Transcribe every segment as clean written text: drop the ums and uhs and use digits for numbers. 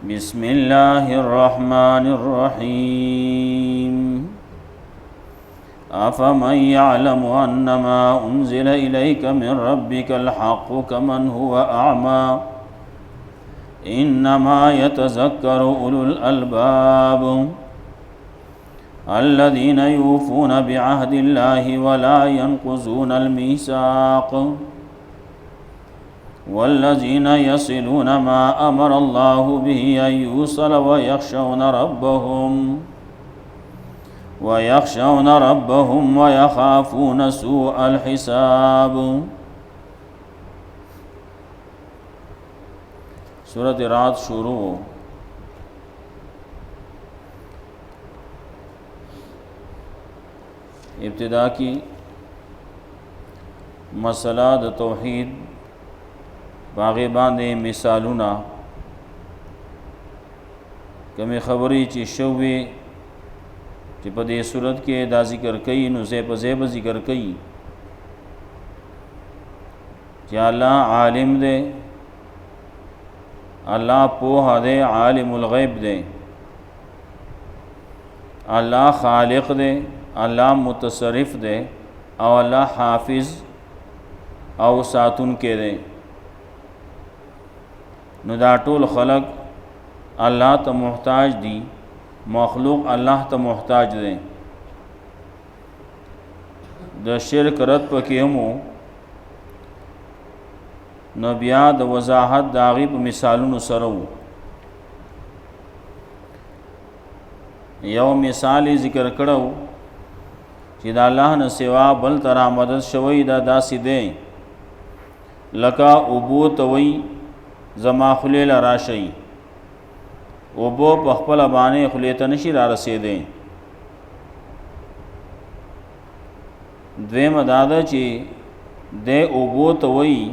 بسم الله الرحمن الرحيم أفمن يعلم أنما أنزل إليك من ربك الحق كمن هو أعمى إنما يتذكر أولو الألباب الذين يوفون بعهد الله ولا ينقضون الميثاق والذين يصلون ما أمر الله به أن يوصل ويخشون ربهم ويخافون سوء الحساب. سورۃ رات شروع. ابتدا کی مسئلہ د توحید باغی باندې مثالونه کمی خبرې چې شوې چې په دې صورت کې دا ذکر کوي نو زې په زې ذکر کوي چې الله عالم دی، الله پوه دی، عالم الغیب دی، الله خالق دی، الله متصرف دی او الله حافظ او ساتون کې دی. نو دا ټول خلق الله ته محتاج دي، مخلوق الله ته محتاج دي. د شرک رد پکې همو نو بیا د وضاحت د هغې په مثالونو سره وو. یو مثال ذکر کړو چې د الله نه سوا بل ته را مدد شوی دا داسې دی لکه اوبو ته وایي زما خولې له راشئ، اوبو په خپله باندې خولې ته نشي را رسېدی. دویمه دا ده چې دی اوبو ته وایي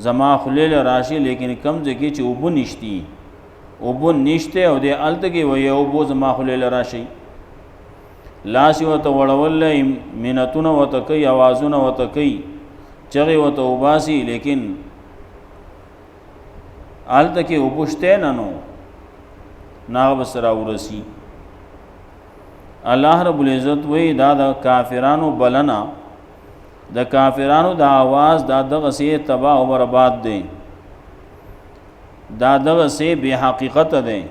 زما خولې له راشئ، لیکن کم ځای کې چې اوبه نشتی، اوبه نشته او دی هلته کې وایي اوبو زما خولې له راشئ. لاس یې ورته وړول منتونه ورته کوي، اوازونه ورته کوي، چغې ورته وباسي، لیکن هلته کې اوبه شته نه نو هغه به سره ورسي. الله رب العزت وایي دا د کافرانو بلنه، د کافرانو د آواز دا دغسې تباہ و برباد دی، دا دغسې بې حقیقت دی،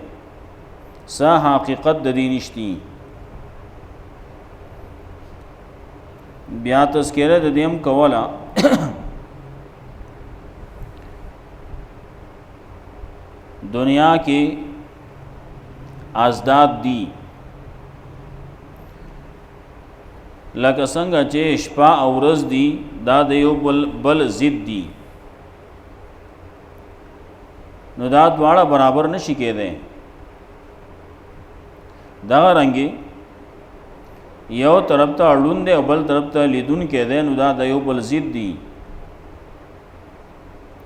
څه حقیقت د دې نشتی. بیا تذکره د دې هم کوله دنیا کې ازداد دي لکه څنګه چې شپه او ورځ دي، دا د یو بل ضد دي، نو دا دواړه برابر نشي کېدی. دغه رنګې یو طرف ته اړوند دی او بل طرف ته لیدونکی دی، نو دا د یو بل ضد دي،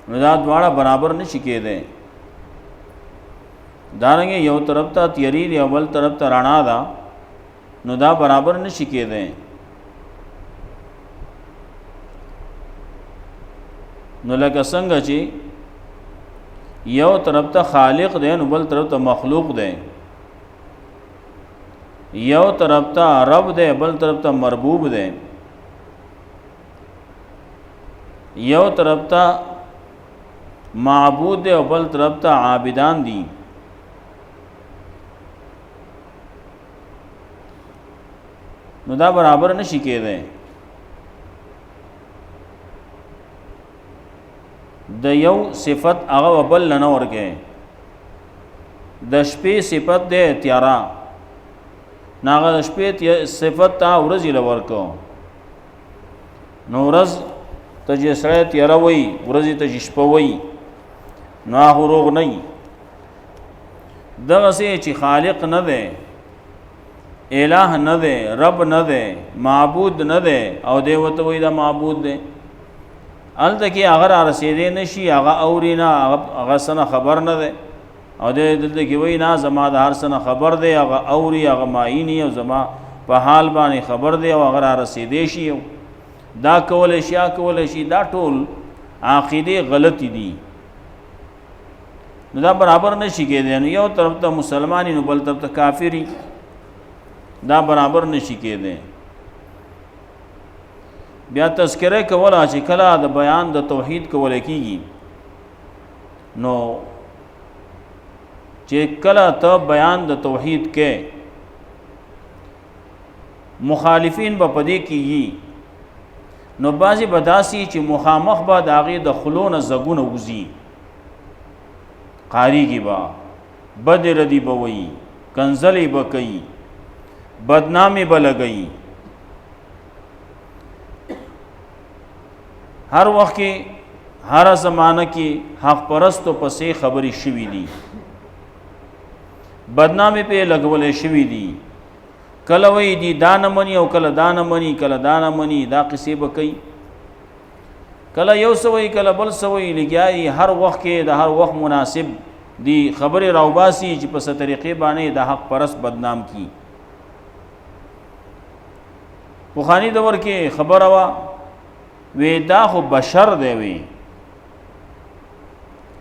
نو دا دواړه برابر نشي کېدی. دارنګه یو طرف ته تیری دی او بل طرف ته رڼا ده، نو دا برابر نشي کېدی. نو لکه څنګه چې یو طرف ته خالق دی نو بل طرف ته مخلوق دی، یو طرف ته رب دی بل طرف ته مربوب دی، یو طرف ته معبود دی او بل طرف ته عابدان دي. نو دا برابر نشي کېدی. د یو صفت هغه بل نه ورکې، د شپې صفت دی تیارا، ناغه د شپې صفت ته ورځې له ورکو. نو ورځ ته چې سړی تیاره وایي، ورځې ته چې شپه وایي، نو هغه روغ نه وي. دغسې چې خالق نه دی، الہ نه دی، رب نه دی، معبود نه دی او دی ورته وایي دا معبود دی، هلته کې هغه را رسېدی نه شي، هغه اوري نه، هغه څه نه خبر نه دی، او دی دلته کې وایي نه زما د هر څه نه خبر دی، هغه اوري، هغه معیني او زما په حال باندې خبر دی او هغه را رسېدی شي. دا کولی شي، دا ټول عقیدې غلطی دي. نو دا برابر نشي کېدی. نو یو طرف ته مسلمانی نو بل طرف ته کافری، دا برابر نشي کېدی. بیا تذکره کوله چې کله د بیان د توحید کوله کېږي، نو چې کله ته بیان د توحید کې مخالفین به پدې کېږي، نو بعضې به داسې چې مخامخ به د هغې د خولو نه زګونه وځي، قاریږي به، بدې ردي به وایي، کنځلې به کوي، بدنامې به لګوي. هر وخت کې هر زمانه کې حق پرستو پسې خبرې شوي دي، بدنامې پې لګولې شوي دي. کله وایي دي دا نه مني او کله دا نه مني، کله دا نه مني، دا قصې به کوي. کله یو څه وایي کله بل څه وایي، لګیا هر وخت کې د هر وخت مناسب دی خبرې راوباسي چې په څه طریقې باندې د حق پرست بدنام کی. پخواني دور کې خبره وه وی دا خو بشر دی، وی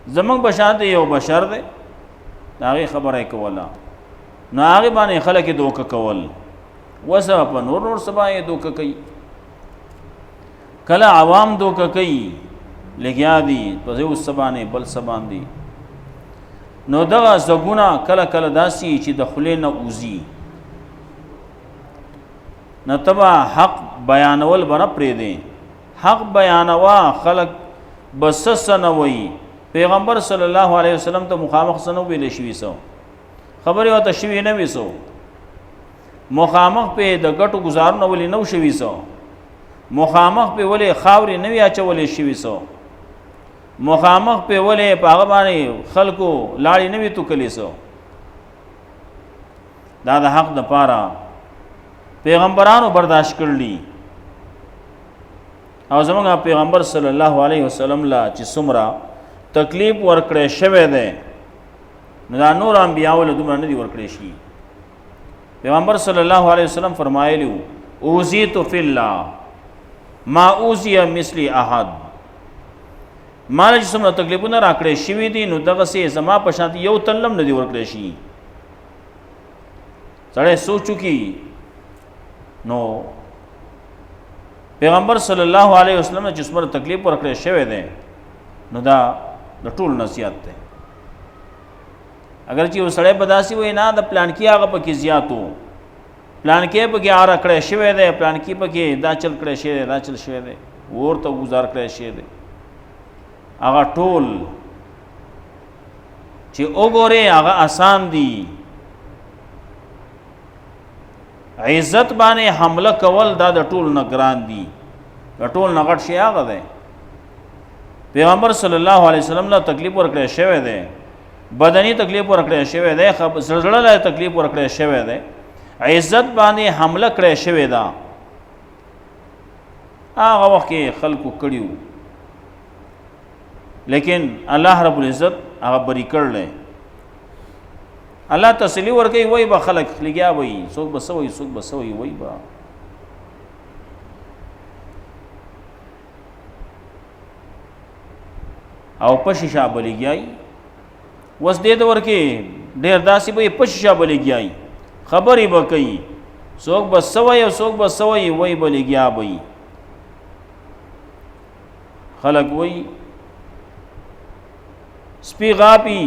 زمونږ بشر دی، یو بشر دی، د هغې خبره یې کوله. نو هغې باندې خلک یې دوکه کول، وسه په نور څه باندې دوکه کوي. کله عوام دوکه کوي، لګیا دي په یو څه باندې بل څه باندې. نو دغه زګونه کله کله داسې چې د خولې نه وځي، نو ته به حق بیانول به نه پرېږدې. حق بیانوه، خلک به څه نه وایي. پیغمبر صلی الله علیه وسلم ته مخامخ څه نه ویلی شوي، څه خبرې ورته شوي نه وي، څه مخامخ پې د ګټو ګزارونه ولې نه شوي، څه مخامخ پې ولې خاورې نه وي اچولې شوي، څه مخامخ پې ولې په هغه باندې خلکو لاړې نه وي توکلې، څه دا د حق دپاره پیغمبرانو برداشت کړلي. او زمونږ پیغمبر صلی الله علیه وسلم لا چې څومره تکلیف ورکړی شوی دی، نو دا نور انبیاءو له دومره نه دي ورکړی شي. پیغمبر صلی الله علیه وسلم فرمایلی اوذیت فی الله ما اوذی مثلی احد. مال چې څومره تکلیفونه راکړی شوي دي، نو دغسې زما په شانتې یو تن هم نه دي ورکړی شي. سړی سوچو کی نو پیغمبر صلی الله علیه وسلم چې څومره تکلیف ورکړی شوی دی، نو دا د ټول نصیحت دی. اگر چې یو سړی به داسې وایي نه د پلانکي هغه پکې زیات و، پلانکي پکې اره کړی شوی دی، پلانکي پکې دا چل کړی شوی دی، دا چل شوی دی، ورته گزار کړی شوی دی، هغه ټول چې وګورې هغه آسان دي. عزت باندې حمله کول دا د ټول نه ګران دي، د ټول نه غټ شی هغه دی. پیغمبر صلی الله علیه وسلم له تکلیف ورکړی شوی دی، بدنی تکلیف ورکړی شوی دی، زړه له تکلیف ورکړی شوی دی، عزت باندې حمله کړی شوی ده. هغه وخت کې خلکو کړي وو، لیکن الله رب العزت هغه بری کړلی. الله تسلی ورکوي، وای به خلک لګیا وایي څوک به څه وایي، څوک به څه وایي، وایي به. او په شیشه به لګیایي. اوس دې دور کې ډېر داسې به یې په شیشه به لګیایي، خبرې به کوي، څوک به څه وایي او څوک به څه وایي، وایي به لګیا به وي. خلک وایي سپي غاپي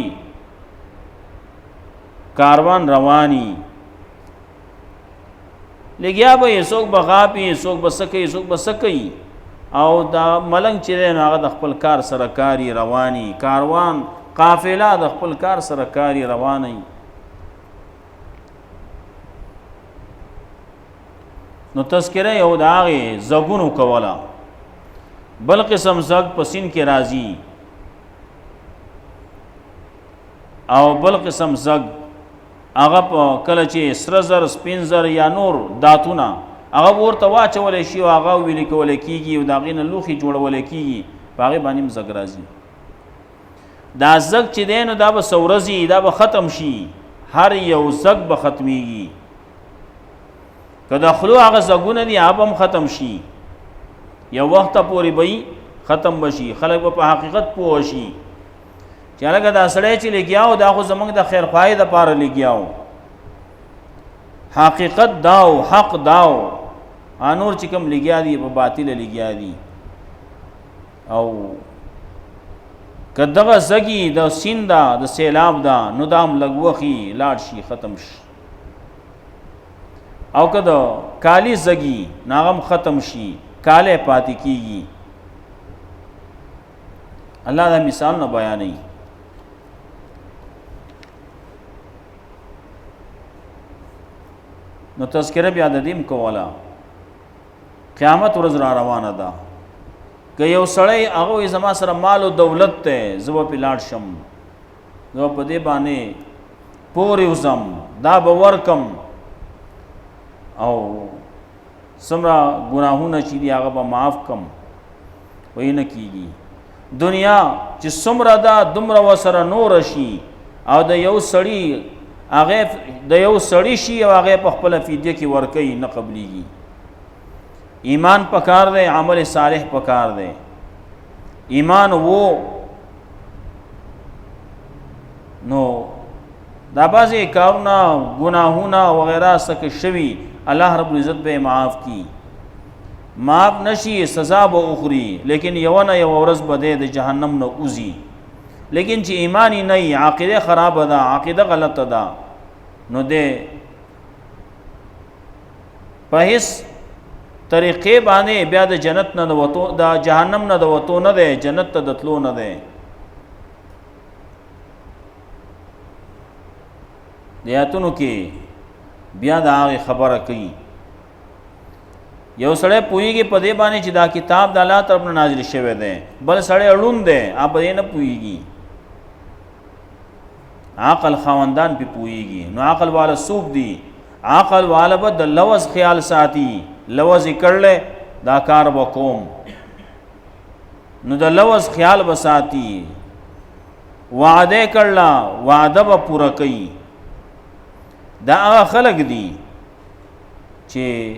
کاروان رواني، لګیا به یې څوک به غاپي، څوک به څه کوي، څوک به څه کوي. او دا ملنګ چې دی نو هغه د خپل کار سره کاري رواني، کاروان قافله د خپل کار سره کاري رواني. نو تذکره یو د هغې زګونو کوله. بل قسم زګ په سین کې راځي، او بل قسم زګ هغه په کله چې سره زر، سپین زر یا نور داتونه هغه ورته واچولی شي او هغه ویلې کولی کېږي او د هغې نه لوښي جوړولی کېږي، په هغې باندې هم زګ راځي. دا زګ چې دی نو دا به څه ورځي، دا به ختم شي، هر یو زګ به ختمیږي. که د خولو هغه زګونه دي هغه هم ختم شي، یو وخته پورې به ختم به شي. خلک به په حقیقت پوه شي چې چې لکه دا سړی چې لګیاو دا خو زمونږ د خیر خوای د پاره لګیاو حقیقت داو حق داو انور چې کوم لګیا دي په باطل لګیا دي او کدغه زګي د سیندا د سیلاب دا نو دام لګوخي لاړ شي ختم شي او کده کالی زګي ناغم ختم شي کاله پاتې کیږي الله دا مثال نه بیانوي نو تذکرہ بیا د دیم کولا قیامت ورځ را روانه ده که یو سړی هغه زما سره مال او دولت ته زو په لاړ شم زو په دې باندې پورې وزم دا به ورکم او سمرا ګناهونه چې دی هغه به معاف کم وینه کیږي دنیا چې سمرا دا دومره وسره نور شي او د یو سړی هغه د یو سړی شي او هغه په خپل فدیه کې ورکي نه قبليږي ایمان پکار دے عمل صالح پکار دے ایمان وہ نو دا بازی کارنا گناہونا وغیرہ سک شوی اللہ رب العزت بے معاف کی معاف نشی سزا با اخری لیکن یوانا یو ورز بدے دے جہنم نو اوزی لیکن چی ایمانی نہیں عقیدہ خراب دا عقیدہ غلط دا نو دے پہس طریقې باندې بیا د جنت نه د وتو د جهنم نه د وتو نه ده جنت ته دتلو نه ده دیاتونو کې بیا دا خبره کوي یو سړی پوېږي په دې باندې چې دا کتاب د الله طرف نه نازل شوی دی بل سړی اړوند دی اپ دې نه پوېږي عقل خواندان په پوېږي نو عقل والا سوق دی عقل والا به د لوز خیال ساتي لوز کړل دا کار وکوم نو د لوز خیال بساتی وعده کړل وعده به پوره کوي دا هغه خلق دي چې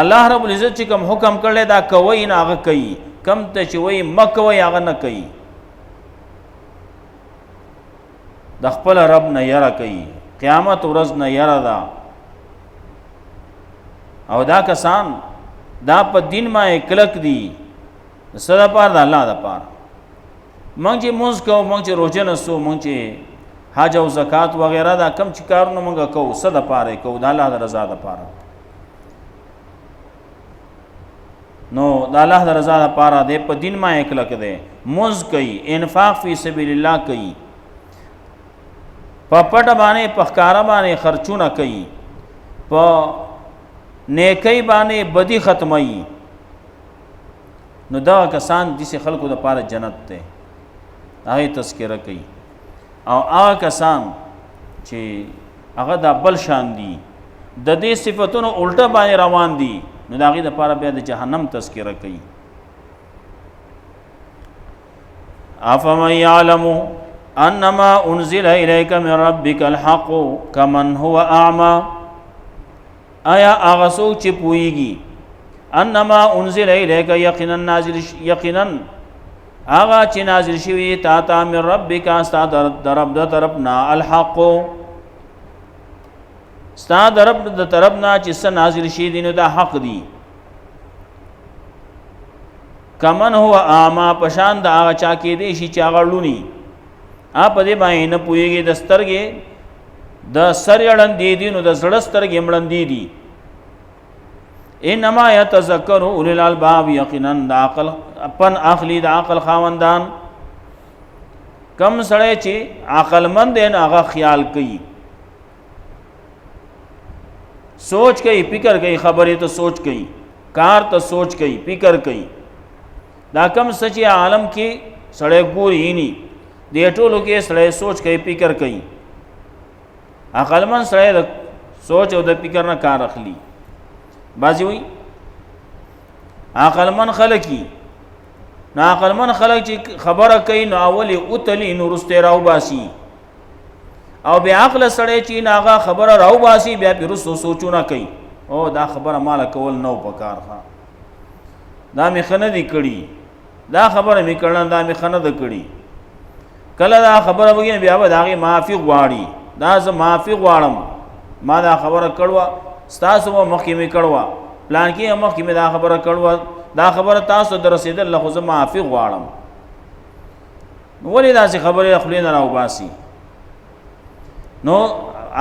الله رب العزت چې کوم حکم کړل دا کوي نه هغه کوي کم ته چې وای مکوي هغه نه کوي د خپل رب نه یره کوي قیامت ورځ نه یره ده او دا کسان دا په دین ما کلک دي صدا پار د الله د پار مونږ چې موږ کو مونږ چې روزه نسو مونږ چې حج او زکات وغیرہ دا کم چې کارونه مونږ کو صدا پاره کو د الله د رضا د پاره نو د الله د رضا د پاره د په دین ما کلک دي موږ کوي انفاق فی سبیل الله کوي په پټ باندې په ښکارا باندې خرچونه کوي په نیکی باندې بدی ختمي نو دا کسان دسه خلکو د پاره جنت ته هغه تذکرہ کوي او هغه کسان چې هغه د بل شان دي د دې صفاتونو الټه باندې روان دي نو دا هغه د پاره بیا د جهنم تذکرہ کوي افمن يعلم انما انزل اليك من ربك الحق كمن هو اعمى آیا هغه څوک چې پويږي انما انزل الیک یقینا نازل یقینا هغه چې نازل شوی تا ته من ربک استاد رب د طرفنا الحق استاد رب د طرفنا چې څه نازل شي دینو دا حق دی کمن هو اعما پشان دا هغه چا کې دی شي چې هغه لونی اپ دې باندې نه پويږي د سترګې د سر یړن دی نو د زړه سترګې مړن دی انما يتذكر اولي الالباب یقینا د عقل اپن اخلی د عقل خاوندان کم سړی چې عقل مند دی هغه خیال کوي سوچ کوي فکر کوي خبرې ته سوچ کوي کار ته سوچ کوي فکر کوي دا کم سچي عالم کې سړی ګوري ني دې ټولو کې سړی سوچ کوي فکر کوي عقل من سړی د سوچ او د فکر نه کار اخلي بازی وي عقل من خلقي نا عقل من خلق چې خبره کوي نو اولی اوتلی نو رسته راو باسي او بیا عقل سړی چې ناغه خبره راو باسي بیا پیرسو سوچونه کوي او دا خبره مال کول نو پکار ها دا می خنه دی کړي دا خبره می کړه دا می خنه د کړي کله دا خبره وګینه بیا به داغه معافي غواړي دا زه معافي غواړم ما دا خبره کړوا ستاسو مخکې می کړوا پلان کې مخکې می دا خبره کړوا دا خبره تاسو در رسیدل له خو زه معافي غواړم ولې دا خبره خلینو راو باسي نو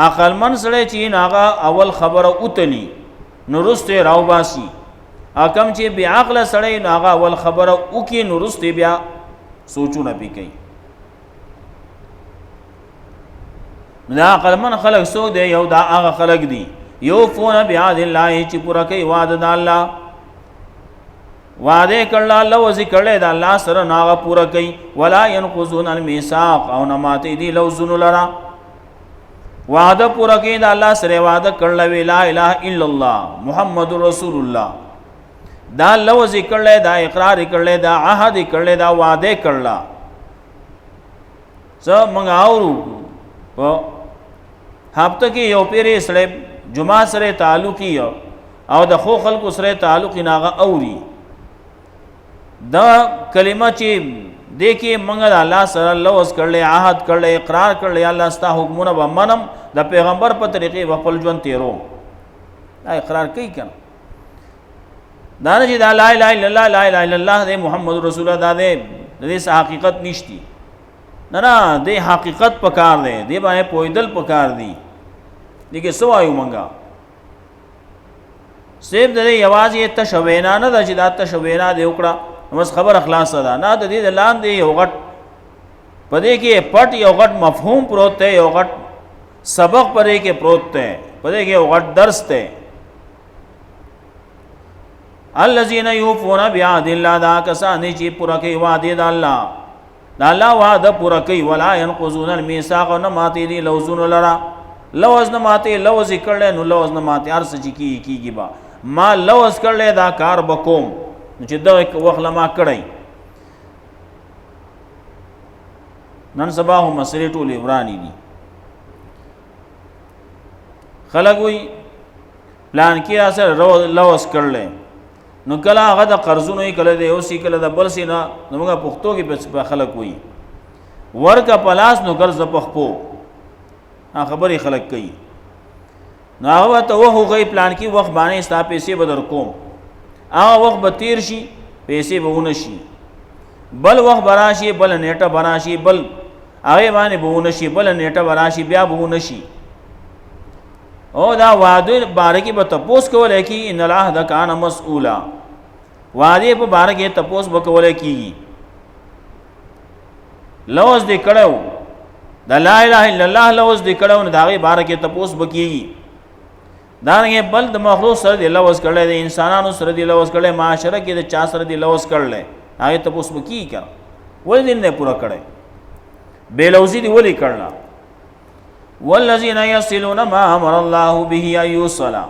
عقل من سره چې ناغه اول خبره اوتلی نو رسته راو باسي اکم چې بیا عقل سره ناغه اول خبره وکي نو رسته بیا سوچونه پی کوي دا عقل من خلق سو دی یو دا هغه خلق دی یو فون بیاد الله چې پورا کوي وعده د الله وعده کړل الله او ذکر د الله سره ناغه پورا کوي ولا ينقضون الميثاق او نماته دی لوزن لرا وعده پورا کوي د الله سره وعده کړل وی لا اله الا الله محمد رسول الله دا لو ذکر له دا اقرار کړل دا عهد کړل دا وعده کړل څه موږ اورو په هفته کې یو پیری سره جمعه سره تعلق یو او د خو خلکو سره تعلق ناغه اوري دا کلمه چې د کې موږ الله سره لوز کړل عهد کړل اقرار کړل الله ستا حکمونه به منم د پیغمبر په طریقې خپل ژوند تیرو دا اقرار کوي کنه دا نه چې دا لا اله الا الله لا اله الا الله د محمد رسول الله د دې حقیقت نشتی نه د حقیقت پکار دی دی باندې پویدل پکار دی دغه سوایو منګه سیب د یوازې تشوینا نه د چې دا تشوینا دی وکړه بس خبر اخلاص ده نه د دې لاندې یو غټ پدې کې پټ یو غټ مفهوم پروت دی یو غټ سبق پدې کې پروت دی پدې کې یو غټ درس دی الذين يوفون بعهد الله دا کسان چې پورا کوي وعده د الله دا الله وعده پورا کوي ولا ينقضون الميثاق نه ماتي دي لوزن لرا لوز نه ماتي لوز کړل نو لوز نه ماتي ارس چې کیږي با ما لوز کړل دا کار بکوم چې دا وخت لما کړی نن سبا هم مسلې ټولې ورانی دي خلک وي پلان کې اثر لوز کړل نو کله هغه د قرضونو کله د یو سی کله د بل سی نه موږ پښتو کې په خلک وي ورکا پلاس نو قرض پخپو خبرې خلک کوي نو هغه ته وه غي پلان کې وخت باندې ستا پیسې بدر کوم هغه وخت به تیر شي پیسې به ونه شي بل وخت براشي بل نیټه براشي بل هغه باندې به ونه شي بل نیټه براشي بیا به ونه شي او دا وعده بارکی به تپوس کولای کی ان العهد کان مسئولا وعده په بارکی تپوس وکولای کی لوز دې کړو د لا اله الا الله لوز دې کړو نه داغه بارکی تپوس وکیږي دا نه بل د مخلوق سره دې لوز کړل د انسانانو سره دې لوز کړل معاشره کې د چا سره دې لوز کړل هغه تپوس وکیږي کا ولې دې نه پورا کړي بے لوزي دې ولې کړل والذین یصلون ما امر الله به ایصلا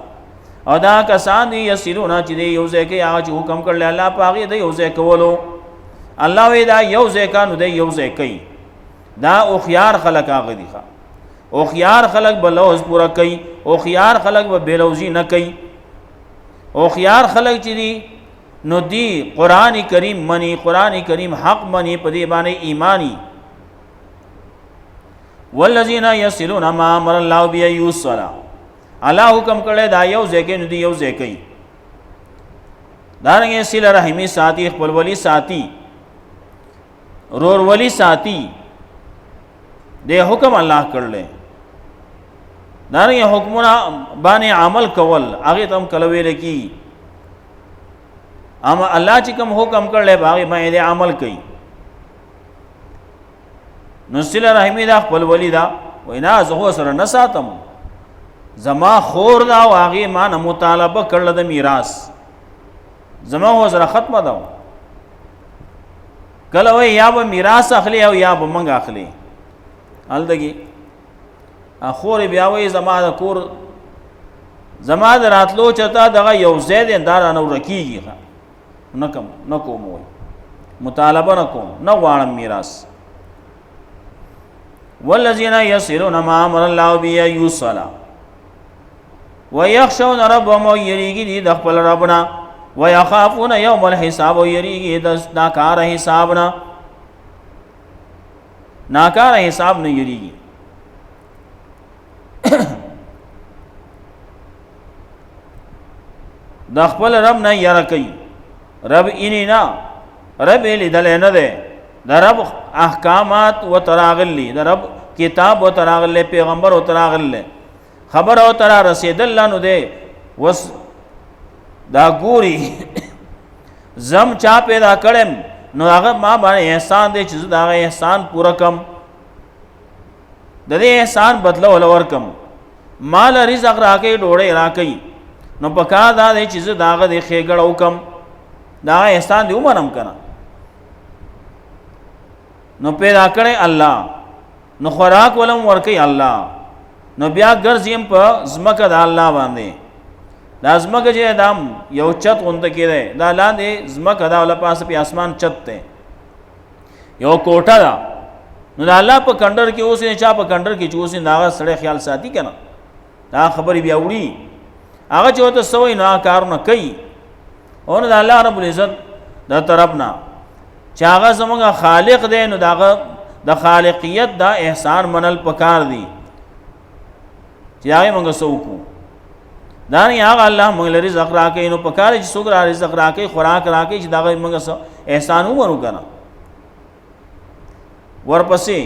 او دا کسان دی یصلون چې دی یو ځای کې هغه حکم کړل الله پاغي دی یو ځای کولو الله وی دا یو ځای کانو دی یو ځای کوي دا او خيار خلق هغه دي او خيار خلق بلوز پورا کوي او خيار خلق به بلوزي نه کوي او خيار خلق چې دی نو دی قران کریم منی قران کریم حق منی په دې باندې ایمانی والذین یصلون ما امر الله به یوصلا الله حکم کړی دا یو ځکه نو دی یو ځکه دارنګه سیل رحمی ساتي خپل ولی ساتي رور ولی ساتي دې حکم الله کړل دارنګه حکمونه باندې عمل کول هغه تم کله ویل کی اما الله چې کوم حکم کړل هغه باندې عمل کوي نو سیل رحمی دا خپل ولی دا وینا زه سره نه ساتم زما خور دا واغه ما نه مطالبه کړل د میراث زما هو سره ختمه دا کله وی یا به میراث اخلي او یا به منګ اخلي الدګي اخور بیا وی زما د کور زما د راتلو چتا دغه یو زید اندار نه ورکیږي نه کوم وی مطالبه نه کوم نه غواړم میراث والذین یصلون ما امر الله به یوصلا ويخشون ربهم یریږي د خپل ربنا ويخافون يوم الحساب یریږي د کار حسابنا ناکاره حساب نه یریږي د خپل رب نه یره کوي رب اینی نه رب لیدل نه ده د رب احکامات و تراغلی د رب کتاب و تراغلی پیغمبر و تراغلی خبر او ترا رسیدل نو ده وس دا ګوري زم چا پیدا کړم نو هغه ما باندې احسان دی چې دا احسان پورا کم د دې احسان بدله ولور کم مال رزق راکې ډوړې راکې نو پکا دا دی چې داغه د خېګړ او کم دا احسان دی ومنم کنه نو پیدا کړي الله نو خوراک ولم ورکي الله نو بیا ګرځیم په زمکه د الله باندې دا زمکه چې دام یو چت غونډه کېده دا لاندې زمکه دا ول پاس په اسمان چت ته یو کوټه دا نو دا الله په کندر کې اوسې چا په کندر کې چوسې دا سړی خیال ساتي کنه دا خبرې بیا وړي هغه چې وته سوې نه کارونه کوي او نو د الله رب العزت د طرفنا چې هغه زموږ خالق دی نو داغه د خالقیت دا احسان منل پکار دی چې هغه موږ سوکو دا نه هغه الله موږ لري رزق راکې نو پکار چې څوک را رزق راکې خوراک راکې چې داغه موږ احسان ومنو کنه ورپسې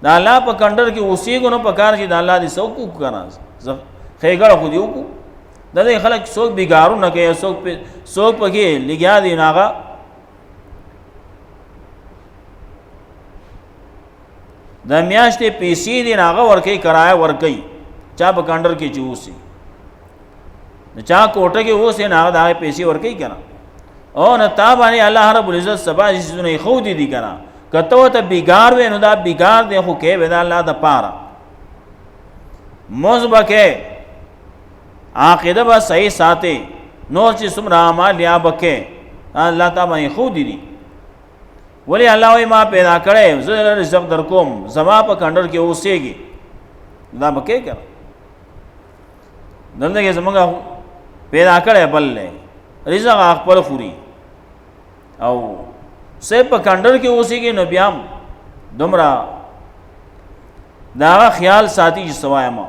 دا الله په کندر کې اوسېګو نو پکار چې د الله دې سوکو کنه خېګړه خو دیو کو د دې خلک څوک بیګارو نه کوي څوک پکې لګیا دي ناغه د میاشتې پیسې دي ناغه ورکې کرایه ورکې چا په کندر کې چوسي چا کوټه کې اوسې ناغه دا پیسې ورکې کنه او نه تا باندې الله رب العزت سبا شونه خو دي کنه کته ته بیګار و نو دا بیګار دی خو کې ودا الله د پاره مزبکه عقیده به صحیح ساتي نور چې سمرا اعمال یا بکه الله تعالی خو دي ولی الله وای ما پیدا کړې زه رزق در کوم زما په کندر کې اوسېږي دا بکه کړه دلته کې زمونږ پیدا کړې بل له رزق خپل خوري او سه په کندر کې اوسېږي نو بیا دومره دا خیال ساتي چې سوای ما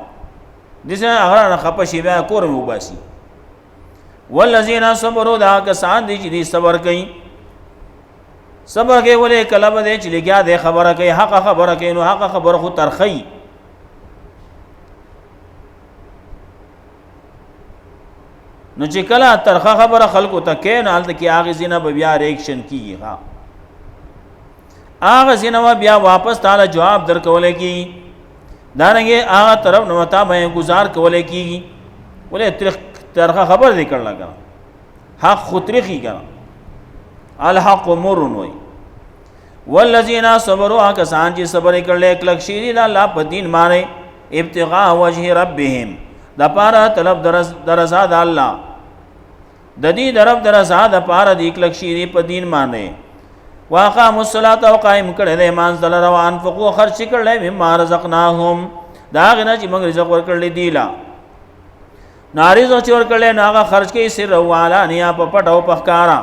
دسه هغه نه خپشي بیا کور مې وباسي والذین صبروا دا کسان دي چې صبر کوي صبر کوي ولې کله به چې لګیا دي خبره کوي حق خبره کوي نو حق خبره خو ترخی نو چې کله ترخه خبره خلکو ته کې نه حالت کې هغه زینه بیا ریاکشن کیږي ها هغه زینه بیا واپس تعالی جواب درکول کی دانګه هغه طرف نو تا به گزار کولې کیږي ولې ترخه خبر ذکر لگا حق خطرخی کنا الحق مرن وی والذین صبروا کسان چې صبر کړل کلک شیری الله په دین باندې ابتغاء وجه ربهم د پاره طلب درزا د الله د دې درب درزا د پاره د کلک شیری په دین باندې واقاموا الصلاة او قائم کړه د ایمان دل روان فقو خرچ کړل مما رزقناهم دا غنه چې موږ رزق ورکړل دی لا ناریز او چور کړل ناغه خرچ کې سر والا نیا په پټ او پخکارا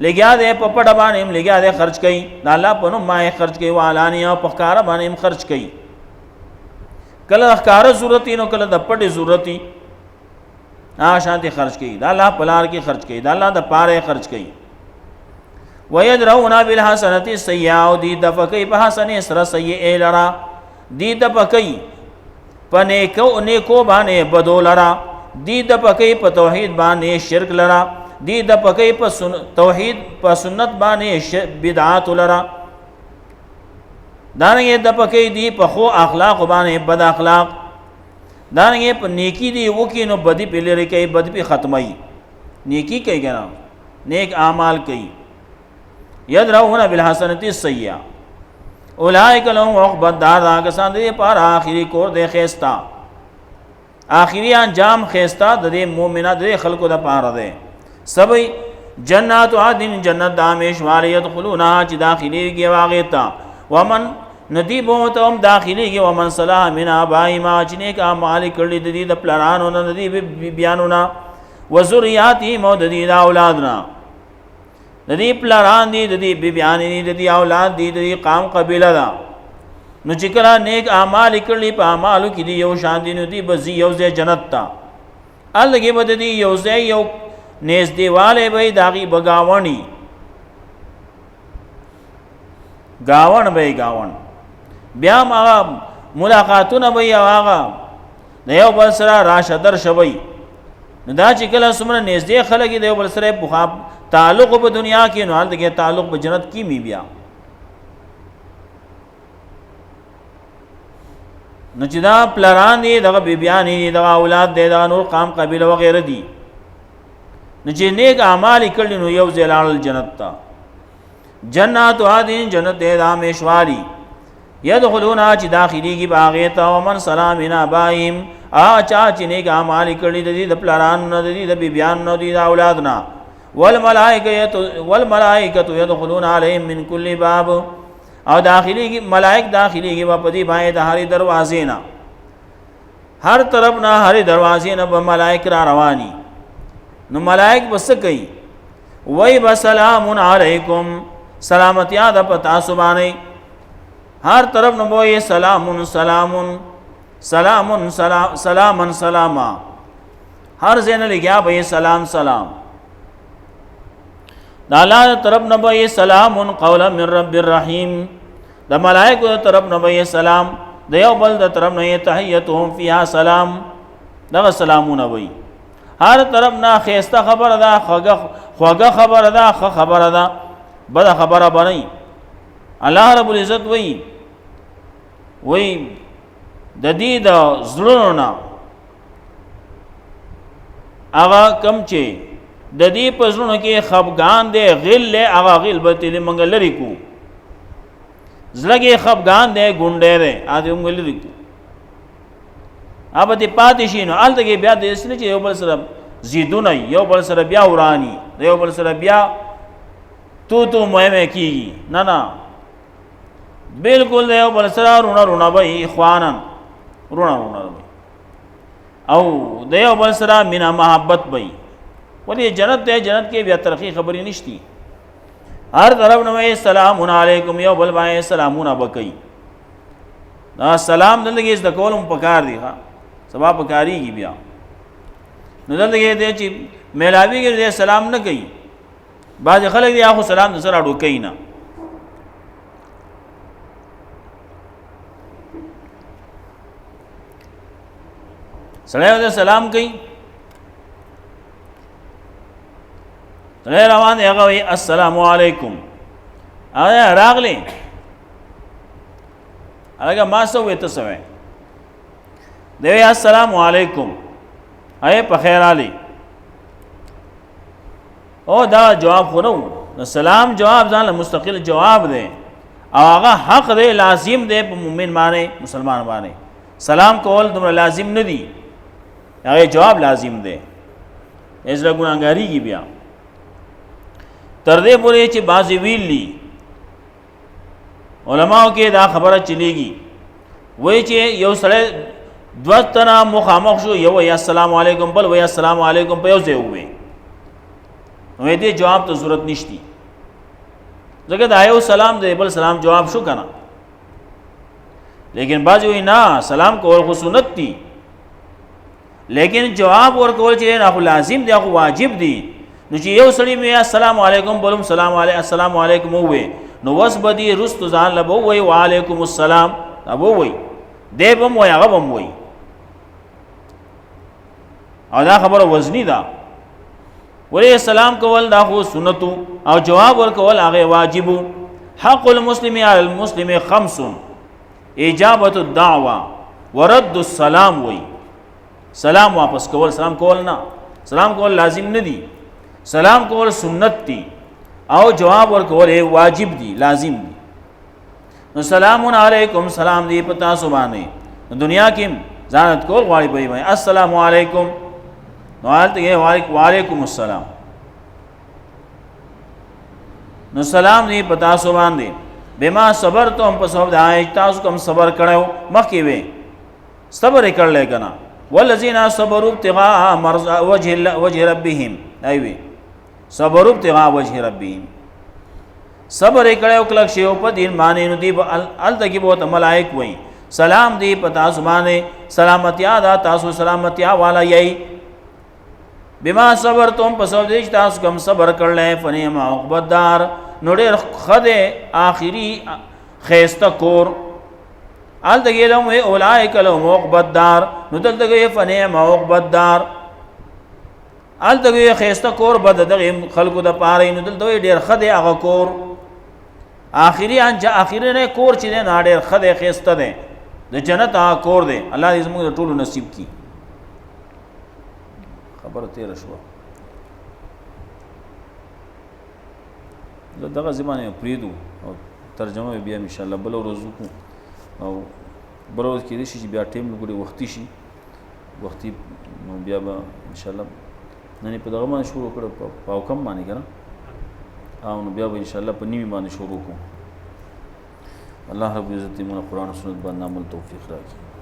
لګیا دې په پټ باندې لګیا دې خرچ کړي د الله په نوم ما خرچ کړي والا نیا په پخکارا باندې خرچ کړي کله ښکار ضرورت نو کله د پټ ضرورت شانتي خرچ کړي د الله په لار کې خرچ کړي د الله د پاره خرچ کړي ويدرون بالحسنه السيئه دي دفقي په حسنه سره سيئه لرا دي دفقي پنه کو نیکو باندې بدولرا دي دفقي په توحید باندې شرک لرا دي دفقي په توحید په سنت باندې بدعات لرا دانګه دفقي دي په خو اخلاق باندې بد اخلاق دانګه په نیکی دي وکي نو بدی په لری کوي بد په ختمي نیکی کوي کنه نیک اعمال کوي یدرون بالحسنه السیئه اولئک لهم عقبى الدار کسان دې پر اخري کور دې خيستا اخري انجام خيستا د مؤمنات دې خلقو د پاره ده سبي جنات عدن جنت دامیش والی يدخلونها چې داخلي کې واغتا ومن ندی بوتهم داخلي کې ومن صلاح من ابائما چې نیک اعمال کړل دې د پلانونو نه دې بیانونه وذرياتهم او دې اولادنا د دې پلان دي د دې بیان دي د دې اولاد دي د دې قوم قبيله دا نو چې کله نیک اعمال کړي په اعمالو کې دی یو شان دي نو دی بزی یو ځای جنت ته الګي بد دی یو ځای یو نيز دیواله به داغي بغاونی گاون به گاون بیا ما ملاقاتونه به هغه د یو بل سره راشه در شوي نو دا چې کله سمره نږدې خلک دی یو بل سره په تعلق په دنیا کې نو حالت کې تعلق په جنت کې می بیا نو چې دا پلران دي دغه بیبیان دي دغه اولاد دي دغه نور قام قبیله وغیرہ دي نو چې نیک اعمال کړي نو یو ځلال جنت ته جنات عدن جنت دې دامیشواری يدخلون چې داخلي کی باغه ته ومن سلام بنا بایم چا چې نیک اعمال کړي د پلران نه د بیبیان نه د اولاد نه والملائکه يدخلون عليهم من كل باب او داخلي کی ملائک داخلي کی په دې باندې د هر دروازې نه هر طرف نه هر دروازې نه به ملائک را رواني نو ملائک بس کوي وای بسلام علیکم سلامتی د پتا سبحانه ہر طرف نہ بوئے سلام سلام سلام سلام سلام سلاما ہر زین لگیا بھئی سلام سلام دالا طرف نہ بوئے سلام قولا من رب الرحیم دا ملائکہ طرف نہ بوئے سلام دیو بلد طرف نہ تحیتهم فیہا سلام دا سلامون بوئی ہر طرف نہ خیستہ خبر دا خوگا خبر دا خبر دا بدا خبر بنائی اللہ رب العزت وی د دې د زړونو نه هغه کم چې د دې په زړونو کې خفګان دی غل له هغه غل به تل منګ لري کو زړګي خفګان دی ګونډه دی اته منګ لري کو اوبه دې پاتې شي نو الته کې بیا د اسنه چې یو بل سره زیدونه یو بل سره بیا ورانی یو بل سره بیا تو مهمه کیږي نه بالکل دیو بل سره رونا به اخوانن رونا او دیو بل سره مینا محبت به ولی جنت ته جنت کې بیا ترقی خبرې نشتی هر طرف نو السلام علیکم یو بل باندې سلامونه وکي دا سلام دلته د کولم پکار دی ها سبا پکاريږي بیا نو دلته دې چې ملاوی کې سلام نه کوي بعض خلک دی اخو سلام سره اډو کوي نه سلام سلام کوي روان دی هغه السلام علیکم آیا راغلی هغه ما سو وته سوې دی السلام علیکم آیا په خیر علی او دا جواب خو نو سلام جواب ځان مستقل جواب دی او هغه حق دی لازم دی په مؤمن باندې مسلمان باندې سلام کول دومره لازم نه دی هغه جواب لازم دی ازله ګناګاری کی بیا تر دې پورې چې بازی ویلی علماء کې دا خبره چلیږي وای چې یو سره دوتنا مخامخ شو یو یا السلام علیکم بل ویا السلام علیکم په یو ځای وې نو دې جواب ته ضرورت نشتی ځکه دا یو سلام دی بل سلام جواب شو کنه لیکن بعض وی نه سلام کول خو سنت دی لیکن جواب ورکول چې نه لازم دی او واجب دی نو چې یو سړی مې السلام علیکم بولم سلام علیکم السلام علیکم وې نو وس بدی رست ځان لبو وی وعلیکم السلام ابو وی دیبم وی هغه بم وی او دا خبره وزنی ده ولی سلام کول دا خو سنتو او جواب ورکول هغه واجب حق المسلم علی المسلم خمس اجابت الدعوه ورد السلام وی سلام واپس کول سلام کول نه سلام کول لازم نه دی سلام کول سنت دی او جواب ورکول واجب دی لازم دی نو سلام علیکم سلام دی پتا سبحانه دنیا کې ځانت کول غواړي به السلام علیکم نو حالت کې وعلیکم السلام نو سلام دی پتا سبحانه بما صبرتم په سبب د تاسو کوم صبر کړو مخکې وې صبر کړل کنا والذین صبروا ابتغاء وجه ربهم ایوه صبروا ابتغاء وجه ربهم صبر کړه او کلک شی او په دین باندې نو دی ال تکي بہت ملائک وای سلام دی پتا سبحانه سلامتی دا تاسو سلامتی والا یی بما صبرتم پس او دې تاسو کوم صبر کړل فنعم عقبت دار نو ډېر خده اخري خيسته کور ال دغه لهم اولائک لهم عقبت دار نو دلته فنعم عقبت دار ال دغه خيسته کور بد دغه خلقو د پاره نو دلته ډېر خده هغه کور اخري انجا اخري نه کور چې نه ډېر خده خيسته ده د جنت هغه کور ده الله دې زموږ ټول نصیب کړي خبر تیر شو دغه زمانه پریدو او ترجمه بیا ان شاء الله بل ورځ او بل ورځ کې دې شي بیا ټیم وګړي وختي شي وختي بیا به ان شاء الله نن په دغه باندې شروع کړو په کم باندې کنه او نو بیا به ان شاء الله په نیمه باندې شروع کوو الله رب عزت موږ قرآن او سنت باندې عمل توفیق راکړي